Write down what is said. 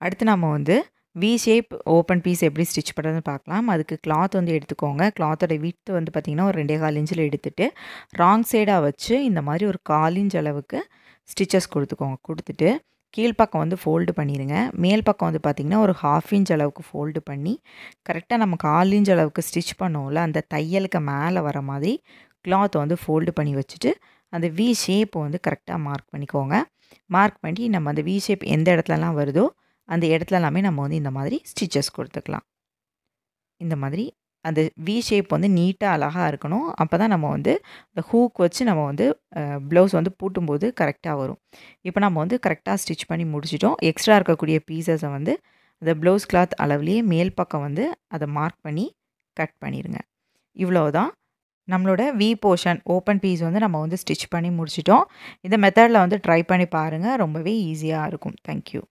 அடுத்து நம்ம வந்து வி ஷேப் ஓப்பன் பீஸ் எப்படி ஸ்டிச் பண்ணுறதுன்னு பார்க்கலாம். அதுக்கு கிளாத் வந்து எடுத்துக்கோங்க. கிளாத்தோட விட்த் வந்து பார்த்திங்கன்னா ஒரு 2.25 இன்ச்சில் எடுத்துகிட்டு ராங் சைடாக வச்சு இந்த மாதிரி ஒரு 1/4 இன்ச் அளவுக்கு ஸ்டிச்சஸ் கொடுத்துக்கோங்க. கொடுத்துட்டு கீழ்ப்பக்கம் வந்து ஃபோல்டு பண்ணிடுங்க. மேல் பக்கம் வந்து பார்த்திங்கன்னா ஒரு 1/2 இன்ச் அளவுக்கு ஃபோல்டு பண்ணி கரெக்டாக நம்ம 1/4 இன்ச் அளவுக்கு ஸ்டிச் பண்ணோம்ல, அந்த தையலுக்கு மேலே வர மாதிரி கிளாத்தை வந்து ஃபோல்டு பண்ணி வச்சுட்டு அந்த வி ஷேப்பை வந்து கரெக்டாக மார்க் பண்ணிக்கோங்க. மார்க் பண்ணி நம்ம அந்த வி ஷேப் எந்த இடத்துலலாம் வருதோ அந்த இடத்துல எல்லாமே நம்ம வந்து இந்த மாதிரி ஸ்டிச்சஸ் கொடுத்துக்கலாம். இந்த மாதிரி அந்த வி ஷேப் வந்து நீட்டாக அழகாக இருக்கணும். அப்போ தான் நம்ம வந்து அந்த ஹூக் வச்சு நம்ம வந்து ப்ளவுஸ் வந்து பூட்டும்போது கரெக்டாக வரும். இப்போ நம்ம வந்து கரெக்டாக ஸ்டிச் பண்ணி முடிச்சிட்டோம். எக்ஸ்ட்ரா இருக்கக்கூடிய பீசஸை வந்து அந்த ப்ளவுஸ் கிளாத் அளவுலேயே மேல் பக்கம் வந்து அதை மார்க் பண்ணி கட் பண்ணிடுங்க. இவ்வளோதான். நம்மளோட வி போர்ஷன் ஓப்பன் பீஸ் வந்து நம்ம வந்து ஸ்டிச் பண்ணி முடிச்சிட்டோம். இந்த மெத்தடில் வந்து ட்ரை பண்ணி பாருங்கள். ரொம்பவே ஈஸியாக இருக்கும். தேங்க்யூ.